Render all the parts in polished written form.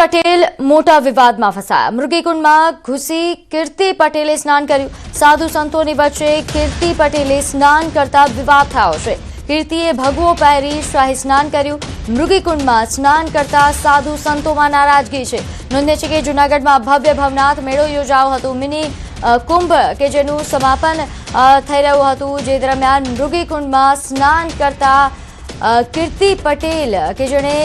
પટેલ મોટા વિવાદમાં ફસાયા। મૃગીકુંડમાં ઘૂસી કીર્તિ પટેલે સ્નાન કર્યું। સાધુ સંતોની વચ્ચે કીર્તિ પટેલે સ્નાન કરતા વિવાદ થયો છે। કીર્તિએ ભગવો પહેરી શાહી સ્નાન કર્યું। મૃગીકુંડમાં સ્નાન કરતા સાધુ સંતોમાં નારાજગી છે। નોંધનીય છે કે જૂનાગઢમાં ભવ્ય ભવનાથ મેળો યોજાયો હતો। મિની કુંભ કે જેનું સમાપન થઈ રહ્યું હતું, જે દરમિયાન મૃગીકુંડમાં સ્નાન કરતા કીર્તિ પટેલ કે જેણે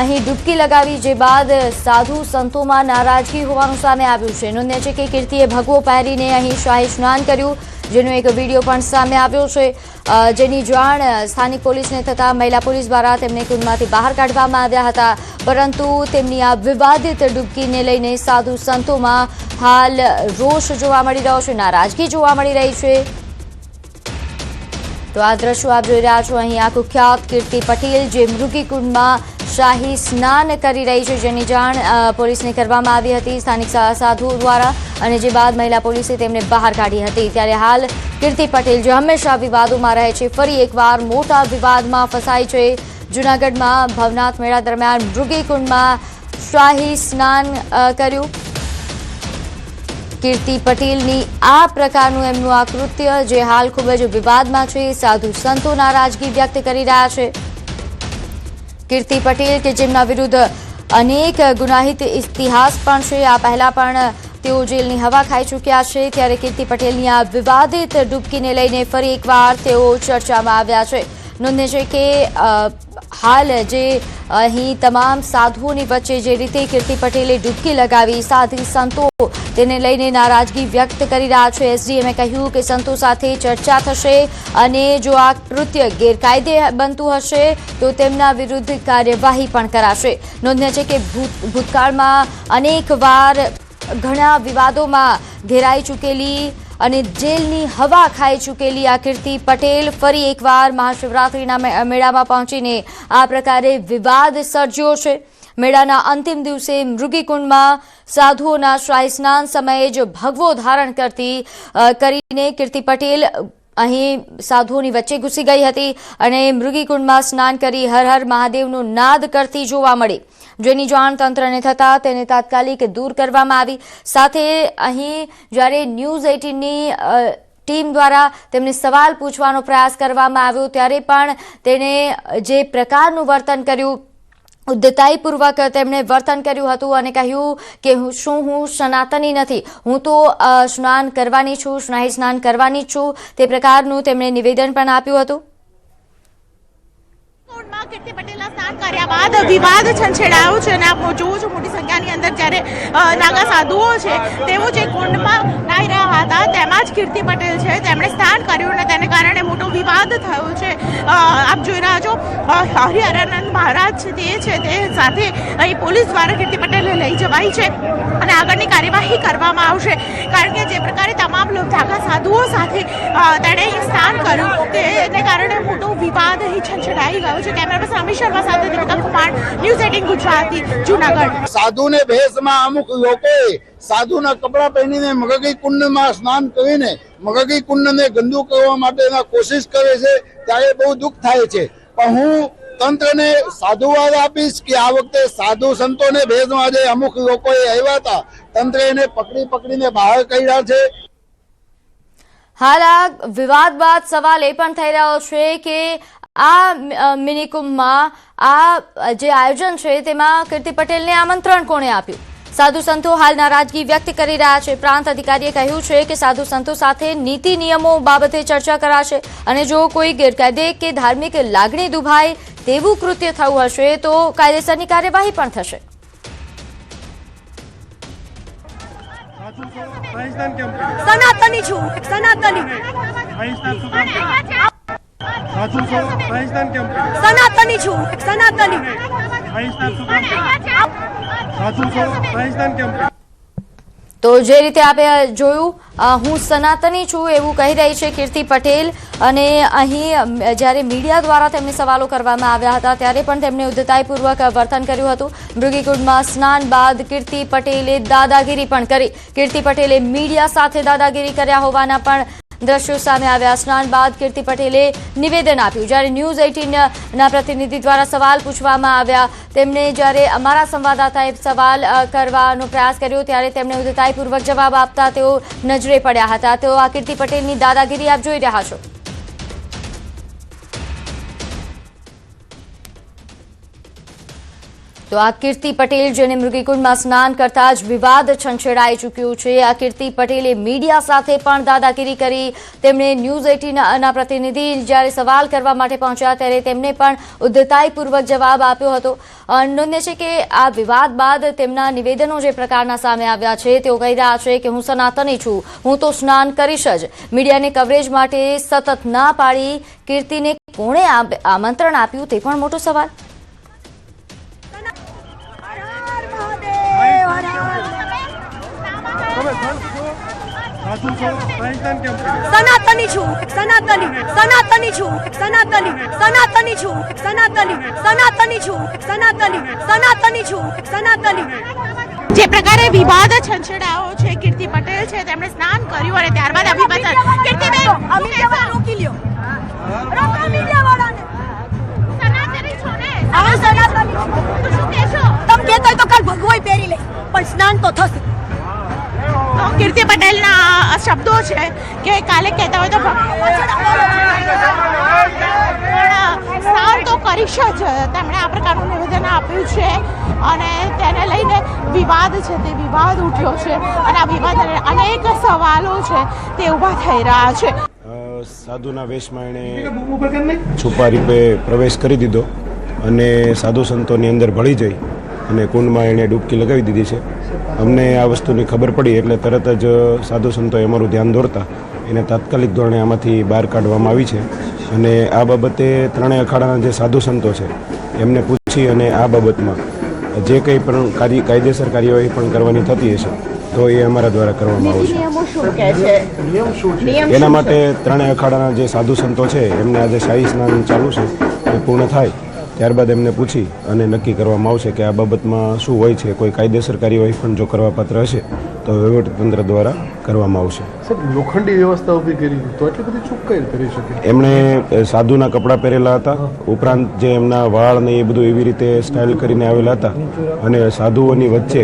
અહીં ડૂબકી લગાવી, જે બાદ સાધુ સંતોમાં નારાજગી હોવાનું સામે આવ્યું છે। નોંધનીય છે કે કીર્તિએ ભગવો પહેરીને અહીં શાહી સ્નાન કર્યું, જેનો એક વિડીયો પણ સામે આવ્યો છે। જેની જાણ સ્થાનિક પોલીસને થતાં મહિલા પોલીસ દ્વારા તેમને કુંડમાંથી બહાર કાઢવામાં આવ્યા હતા, પરંતુ તેમની આ વિવાદિત ડૂબકીને લઈને સાધુ સંતોમાં હાલ રોષ જોવા મળી રહ્યો છે, નારાજગી જોવા મળી રહી છે। તો આ દ્રશ્યો આપ જોઈ રહ્યા છો। અહીં આ કુખ્યાત કીર્તિ પટેલ જે મૃગીકુંડમાં શાહી સ્નાન કરી રહી છે, જેની જાણ પોલીસને કરવામાં આવી હતી સ્થાનિક સાધુઓ દ્વારા, અને જે બાદ મહિલા પોલીસે તેમને બહાર કાઢી હતી। ત્યારે હાલ કીર્તિ પટેલ જે હંમેશા વિવાદોમાં રહે છે, ફરી એકવાર મોટા વિવાદમાં ફસાઈ છે। જૂનાગઢમાં ભવનાથ મેળા દરમિયાન મૃગીકુંડમાં શાહી સ્નાન કર્યું। કીર્તિ પટેલની આ પ્રકારનું એમનું આ કૃત્ય જે હાલ ખૂબ જ વિવાદમાં છે, સાધુ સંતો નારાજગી વ્યક્ત કરી રહ્યા છે। કીર્તિ પટેલ કે જેમના વિરુદ્ધ અનેક ગુનાહિત ઇતિહાસ પણ છે, આ પહેલા પણ તેઓ જેલની હવા ખાઈ ચૂક્યા છે, ત્યારે કીર્તિ પટેલની આ વિવાદિત ડૂબકીને લઈને ફરી એકવાર તેઓ ચર્ચામાં આવ્યા છે। નોંધનીય છે કે હાલ જે અહીં તમામ સાધુઓની વચ્ચે જે રીતે કીર્તિ પટેલે ડૂબકી લગાવી, સાધુ સંતો તેને લઈને નારાજગી વ્યક્ત કરી રહ્યા છે। એસડીએમએ કહ્યું કે સંતો સાથે ચર્ચા થશે અને જો આ કૃત્ય ગેરકાયદે બનતું હશે તો તેમના વિરુદ્ધ કાર્યવાહી પણ કરાશે। નોંધનીય છે કે ભૂતકાળમાં અનેકવાર ઘણા વિવાદોમાં ઘેરાઈ ચૂકેલી અને જેલની હવા ખાઈ ચૂકેલી આ કીર્તિ પટેલ ફરી એકવાર મહાશિવરાત્રિના મેળામાં પહોંચીને આ પ્રકારે વિવાદ સર્જ્યો છે। મેળાના અંતિમ દિવસે મૃગીકુંડમાં સાધુઓના શાહી સ્નાન સમયે જ ભગવો ધારણ કરીને કીર્તિ પટેલ અહીં સાધુઓની વચ્ચે ઘૂસી ગઈ હતી અને મૃગીકુંડમાં સ્નાન કરી હર હર મહાદેવનો નાદ કરતી જોવા મળી, જેની જાણ તંત્રને થતાં તેને તાત્કાલિક દૂર કરવામાં આવી। સાથે અહીં જ્યારે ન્યૂઝ 18ની ટીમ દ્વારા તેમને સવાલ પૂછવાનો પ્રયાસ કરવામાં આવ્યો, ત્યારે પણ તેણે જે પ્રકારનું વર્તન કર્યું, ઉદ્ધતાઈપૂર્વક તેમણે વર્તન કર્યું હતું અને કહ્યું કે હું સનાતની નથી, હું તો સ્નાન કરવાની છું, શાહી સ્નાન કરવાની છું, તે પ્રકારનું તેમણે નિવેદન પણ આપ્યું હતું। કીર્તિ પટેલના સ્નાન કર્યા બાદ વિવાદ છંછેડાયો છે અને આપ જોવો છો મોટી સંખ્યાની અંદર જ્યારે નાગા સાધુઓ છે તેઓ જે કુંડમાં નાહી રહ્યા હતા તેમાં જ કીર્તિ પટેલ છે તેમણે સ્નાન કર્યું અને તેને કારણે મોટો વિવાદ થયો છે। આપ જોઈ રહ્યા છો હરિહરાનંદ મહારાજ છે તે સાથે અહીં પોલીસ દ્વારા કીર્તિ પટેલને લઈ જવાઈ છે અને આગળની કાર્યવાહી કરવામાં આવશે, કારણ કે જે પ્રકારે તમામ નાગા સાધુઓ સાથે તેણે સ્નાન કર્યું તેને કારણે મોટો વિવાદ અહીં છંછેડાઈ ગયો છે। કેમેરા પર્સન અમિત શર્મા સાથે દીપિકા કુમાર, ન્યૂઝ 18 ગુજરાતી, જૂનાગઢ। સાધુને ભેષમાં અમુક લોકોએ સાધુના કપડાં પહેરીને મગગી કુંડમાં સ્નાન કરીને મગગી કુંડને ગંદુ કરવા માટેના કોશિશ કરે છે, ત્યારે બહુ દુઃખ થાય છે। પણ હું તંત્રને સાધુવાદ આપીશ કે આ વખતે સાધુ સંતોને ભેષમાં જે અમુક લોકોએ આવ્યા હતા, તંત્ર એને પકડીને બહાર કાઢ્યા છે। હાલ આ વિવાદ બાદ સવાલ એ પણ થઈ રહ્યો છે કે આ મિની કુંભમાં આ જે આયોજન છે તેમાં કીર્તિ પટેલને આમંત્રણ કોણે આપ્યું? સાધુ સંતો હાલ નારાજગી વ્યક્ત કરી રહ્યા છે। પ્રાંત અધિકારીએ કહ્યું છે કે સાધુ સંતો સાથે નીતિ નિયમો બાબતે ચર્ચા કરાશે અને જો કોઈ ગેરકાયદે કે ધાર્મિક લાગણી દુભાય તેવું કૃત્ય થયું હશે તો કાયદેસરની કાર્યવાહી પણ થશે। સનાતની છું, સનાતની સનાતની છું, સનાતની। તો જે રીતે આપે જોયું, હું સનાતની છું એવું કહી રહી છે કીર્તિ પટેલ, અને અહીં જ્યારે મીડિયા દ્વારા તેમને સવાલો કરવામાં આવ્યા હતા ત્યારે પણ તેમણે ઉદ્ધતાઈપૂર્વક વર્તન કર્યું હતું। મૃગીકુંડમાં સ્નાન બાદ કીર્તિ પટેલે દાદાગીરી પણ કરી। કીર્તિ પટેલે મીડિયા સાથે દાદાગીરી કર્યા હોવાના પણ દ્રશ્યો સામે આવ્યા. સ્નાન બાદ કીર્તિ પટેલે નિવેદન આપ્યું. જ્યારે ન્યૂઝ 18ના પ્રતિનિધિ દ્વારા સવાલ પૂછવામાં આવ્યા, તેમણે જ્યારે અમારા સંવાદદાતાએ સવાલ કરવાનો પ્રયાસ કર્યો ત્યારે તેમણે ઉદ્ધતાઈપૂર્વક જવાબ આપતા તેઓ નજરે પડ્યા હતા. તેઓ આ કીર્તિ પટેલની દાદાગીરી આપ જોઈ રહ્યા છો. તો આ કીર્તિ પટેલ જેને મૃગીકુંડમાં સ્નાન કરતા જ વિવાદ છંછેડાઈ ચૂક્યું છે. આ કીર્તિ પટેલે મીડિયા સાથે પણ દાદાગીરી કરી. તેમણે ન્યૂઝ 18ના પ્રતિનિધિ જ્યારે સવાલ કરવા માટે પહોંચ્યા ત્યારે તેમને પણ ઉદ્ધતાઈપૂર્વક જવાબ આપ્યો હતો. નોંધ્ય છે કે આ વિવાદ બાદ તેમના નિવેદનો જે પ્રકારના સામે આવ્યા છે તેઓ કહી રહ્યા છે કે હું સનાતની છું, હું તો સ્નાન કરીશ જ. મીડિયાને કવરેજ માટે સતત ના પાડી કીર્તિને કોણે આમંત્રણ આપ્યું તે પણ મોટો સવાલ. સનાતની છું, એક સનાતની, સનાતની છું, એક સનાતની, સનાતની છું, એક સનાતની, સનાતની છું, એક સનાતની, સનાતની છું, એક સનાતની. જે પ્રકારે વિવાદ છંછેડાયો છે, કીર્તિ પટેલ છે તેમણે સ્નાન કર્યું અને ત્યારબાદ અભિવાદન. કીર્તિબેન, રોકી લ્યો, રોકો મીડિયાવાળાને. સનાતની છો ને? હા, સનાતની છું. તો શું કહેશો? તમે કહેતો હોય તો કાલ ભગવોય પહેરી લે, પણ સ્નાન તો થશે. તો કીર્તિ પટેલના શબ્દો છે કે કાલે કહેતા હોય તો સ્નાન તો કરીશ જ. તેમણે આ પ્રકારનું નિવેદન આપ્યું છે અને તેને લઈને વિવાદ છે તે વિવાદ ઉઠ્યો છે અને આ વિવાદ અનેક સવાલો છે તે ઊભા થઈ રહ્યા છે. સાધુના વેશમાં એણે છુપા રૂપે પ્રવેશ કરી દીધો અને સાધુ સંતોની અંદર ભળી જઈ અને કુંડમાં એણે ડૂબકી લગાવી દીધી છે. અમને આ વસ્તુની ખબર પડી એટલે તરત જ સાધુ સંતોએ અમારું ધ્યાન દોરતા એને તાત્કાલિક ધોરણે આમાંથી બહાર કાઢવામાં આવી છે. અને આ બાબતે ત્રણેય અખાડાના જે સાધુ સંતો છે એમને પૂછી અને આ બાબતમાં જે કંઈ પણ કાયદેસર કાર્યવાહી પણ કરવાની થતી હશે તો એ અમારા દ્વારા કરવામાં આવશે. એના માટે ત્રણેય અખાડાના જે સાધુ સંતો છે એમને આજે શાહી સ્નાન ચાલુ છે એ પૂર્ણ થાય ત્યારબાદ એમને પૂછી અને નક્કી કરવામાં આવશે કે આ બાબતમાં શું હોય છે. કોઈ કાયદેસર કાર્યવાહી પણ જો કરવાપાત્ર હશે તો વહીવટીતંત્ર દ્વારા કરવામાં આવશે. લોખંડી વ્યવસ્થા ઊભી કરી તો એટલી બધી ચૂક કઈ કરી શકે? એમણે સાધુના કપડાં પહેરેલા હતા, ઉપરાંત જે એમના વાળ ને એ બધું એવી રીતે સ્ટાઇલ કરીને આવેલા હતા અને સાધુઓની વચ્ચે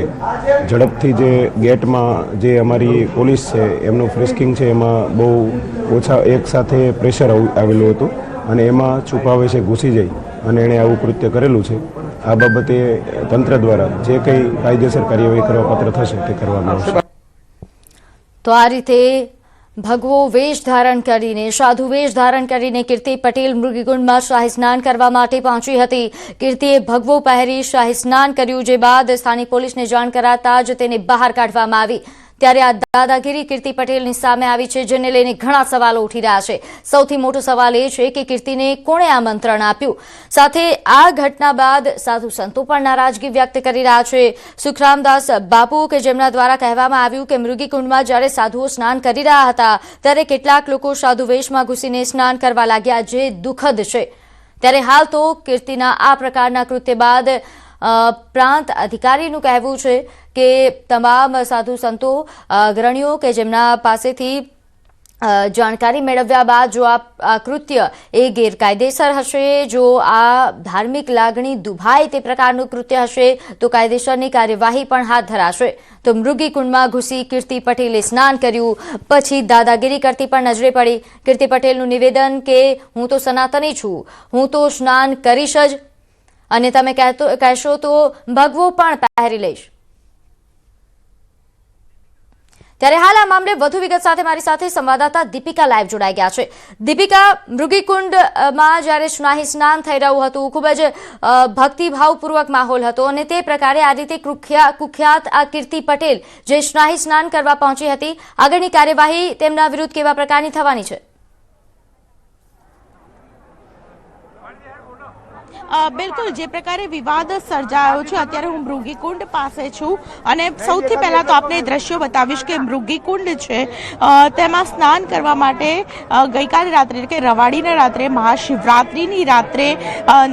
ઝડપથી જે ગેટમાં જે અમારી પોલીસ છે એમનું ફ્રિસ્કિંગ છે એમાં બહુ ઓછા એક સાથે પ્રેશર આવેલું હતું અને એમાં છુપાવે છે ઘૂસી જાય અને એણે આવું કૃત્ય કરેલું છે. આ બાબતે તંત્ર દ્વારા જે કંઈ કાયદેસર કાર્યવાહી કરવાપાત્ર થશે તે કરવામાં આવશે. તો આ રીતે ભગવો વેશ ધારણ કરીને, સાધુ વેશ ધારણ કરીને કીર્તિ પટેલ મૃગીકુંડમાં શાહી સ્નાન કરવા માટે પહોંચી હતી. કીર્તિએ ભગવો પહેરી શાહી સ્નાન કર્યું, જે બાદ સ્થાનિક પોલીસને જાણ કરાતા જ તેને બહાર કાઢવામાં આવી. ત્યારે આ દાદાગીરી કીર્તિ પટેલની સામે આવી છે, જેને લઈને ઘણા સવાલો ઉઠી રહ્યા છે. સૌથી મોટો સવાલ એ છે કે કીર્તિને કોણે આમંત્રણ આપ્યું. સાથે આ ઘટના બાદ સાધુ સંતો પણ નારાજગી વ્યક્ત કરી રહ્યા છે. સુખરામદાસ બાપુ કે જેમના દ્વારા કહેવામાં આવ્યું કે મૃગીકુંડમાં જ્યારે સાધુઓ સ્નાન કરી રહ્યા હતા ત્યારે કેટલાક લોકો સાધુ વેશમાં ઘૂસીને સ્નાન કરવા લાગ્યા, જે દુઃખદ છે. ત્યારે હાલ તો કીર્તિના આ પ્રકારના કૃત્ય બાદ પ્રાંત અધિકારીનું કહેવું છે કે તમામ સાધુ સંતો અગ્રણીઓ કે જેમના પાસેથી જાણકારી મેળવ્યા બાદ જો આ કૃત્ય એ ગેરકાયદેસર હશે, જો આ ધાર્મિક લાગણી દુભાય તે પ્રકારનું કૃત્ય હશે તો કાયદેસરની કાર્યવાહી પણ હાથ ધરાશે. તો મૃગીકુંડમાં ઘૂસી કીર્તિ પટેલે સ્નાન કર્યું, પછી દાદાગીરી કરતી પણ નજરે પડી. કીર્તિ પટેલનું નિવેદન કે હું તો સનાતની છું, હું તો સ્નાન કરીશ જ અને તમે કહેશો તો ભગવો પણ પહેરી લઈશ. ત્યારે હાલ આ મામલે વધુ વિગત સાથે મારી સાથે સંવાદદાતા દીપિકા લાઈવ જોડાઈ ગયા છે. દીપિકા, મૃગીકુંડમાં જ્યારે શાહી સ્નાન થઈ રહ્યું હતું, ખૂબ જ ભક્તિભાવપૂર્વક માહોલ હતો અને તે પ્રકારે આ રીતે કુખ્યાત આ કીર્તિ પટેલ જે શાહી સ્નાન કરવા પહોંચી હતી, આગળની કાર્યવાહી તેમના વિરુદ્ધ કેવા પ્રકારની થવાની છે? બિલકુલ જે પ્રકારે વિવાદ સર્જાયો છે, અત્યારે હું મૃગીકુંડ પાસે છું અને સૌથી પહેલા તો આપણે દ્રશ્યો બતાવીશ કે મૃગીકુંડ છે તેમાં સ્નાન કરવા માટે ગઈકાલે રાત્રે એટલે કે રવાડીના રાત્રે મહાશિવરાત્રિની રાત્રે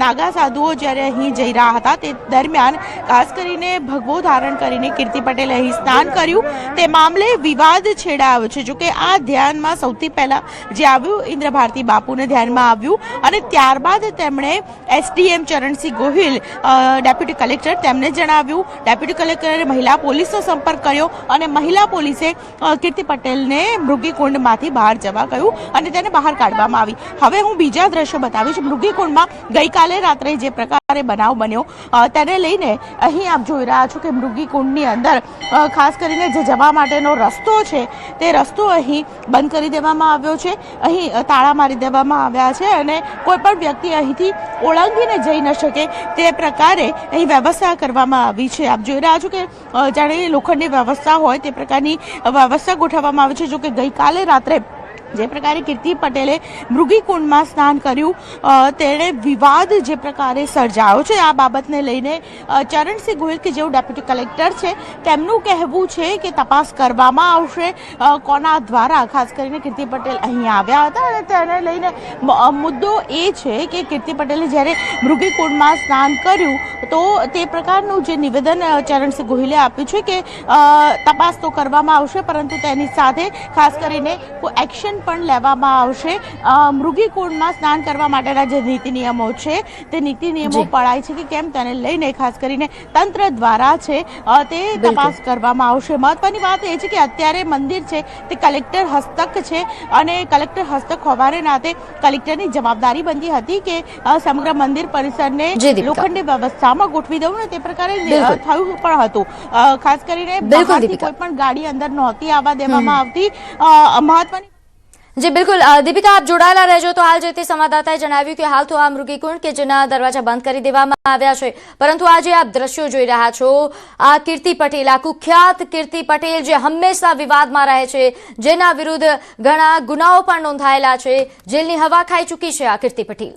નાગા સાધુઓ જ્યારે અહીં જઈ રહ્યા હતા તે દરમિયાન ખાસ કરીને ભગવો ધારણ કરીને કીર્તિ પટેલે અહીં સ્નાન કર્યું. તે મામલે વિવાદ છેડાયો છે. જોકે આ ધ્યાનમાં સૌથી પહેલા જે આવ્યું ઇન્દ્ર ભારતી બાપુને ધ્યાનમાં આવ્યું અને ત્યારબાદ તેમણે SDM Charansinh Gohil deputy collector તેમને જણાવ્યું. ડેપ્યુટી કલેક્ટરે મહિલા પોલીસનો સંપર્ક કર્યો અને મહિલા પોલીસે કીર્તિ પટેલને મૃગીકુંડમાંથી બહાર જવા કહ્યું અને તેને બહાર કાઢવામાં આવી. હવે હું બીજા દ્રશ્યો બતાવીશ. મૃગીકુંડમાં ગઈકાલે રાત્રે જે પ્રકારે બનાવ બન્યો તેને લઈને અહીં આપ જોઈ રહ્યા છો કે મૃગીકુંડની અંદર ખાસ કરીને જે જવા માટેનો રસ્તો છે તે રસ્તો અહીં બંધ કરી દેવામાં આવ્યો છે. અહીં તાળા મારી દેવામાં આવ્યા છે અને કોઈ પણ વ્યક્તિ અહીંથી ઓળંગીને જઈ ન શકે તે પ્રકારે અહીં વ્યવસ્થા કરવામાં આવી છે. આપ જોઈ રહ્યા છો કે જાણે લોખંડની વ્યવસ્થા હોય તે પ્રકારની વ્યવસ્થા ગોઠવવામાં આવી છે. જો કે ગઈકાલે રાત્રે જે પ્રકારે કીર્તિ પટેલે મૃગીકુંડમાં સ્નાન કર્યું તેણે વિવાદ જે પ્રકારે સર્જાયો છે આ બાબતને લઈને ચરણસિંહ ગોહિલ કે જેઓ ડેપ્યુટી કલેક્ટર છે તેમનું કહેવું છે કે તપાસ કરવામાં આવશે. કોના દ્વારા ખાસ કરીને કીર્તિ પટેલ અહીં આવ્યા હતા અને તેને લઈને મુદ્દો એ છે કે કીર્તિ પટેલે જ્યારે મૃગીકુંડમાં સ્નાન કર્યું તો તે પ્રકારનું જે નિવેદન ચરણસિંહ ગોહિલે આપ્યું છે કે તપાસ તો કરવામાં આવશે પરંતુ તેની સાથે ખાસ કરીને કોઈ એક્શન પણ લેવામાં આવશે. મૃગીકુંડમાં સ્નાન કરવા માટેના જે નીતિ નિયમો છે તે નીતિ નિયમો પડાય છે કે કેમ તેને લઈને ખાસ કરીને તંત્ર દ્વારા છે તે તપાસ કરવામાં આવશે. મહત્વની વાત એ છે કે અત્યારે મંદિર છે તે કલેક્ટર હસ્તક છે અને કલેક્ટર હસ્તક હોવાને નાતે કલેક્ટરની જવાબદારી બનતી હતી કે સમગ્ર મંદિર પરિસરને લોખંડની વ્યવસ્થામાં ગોઠવી દેવું ને તે પ્રકારે થયું પણ હતું. ખાસ કરીને બહારથી કોઈ પણ ગાડી અંદર નહોતી આવવા દેવામાં આવતી. મહત્વની જી બિલકુલ દીપિકા, આપ જોડાયેલા રહેજો. તો હાલ જે તે સંવાદદાતાએ જણાવ્યું કે હાલ તો આ મૃગીકુંડ કે જેના દરવાજા બંધ કરી દેવામાં આવ્યા છે, પરંતુ આજે આપ દ્રશ્યો જોઈ રહ્યા છો આ કીર્તિ પટેલ, આ કુખ્યાત કીર્તિ પટેલ જે હંમેશા વિવાદમાં રહે છે, જેના વિરુદ્ધ ઘણા ગુનાઓ પણ નોંધાયેલા છે, જેલની હવા ખાઈ ચૂકી છે આ કીર્તિ પટેલ.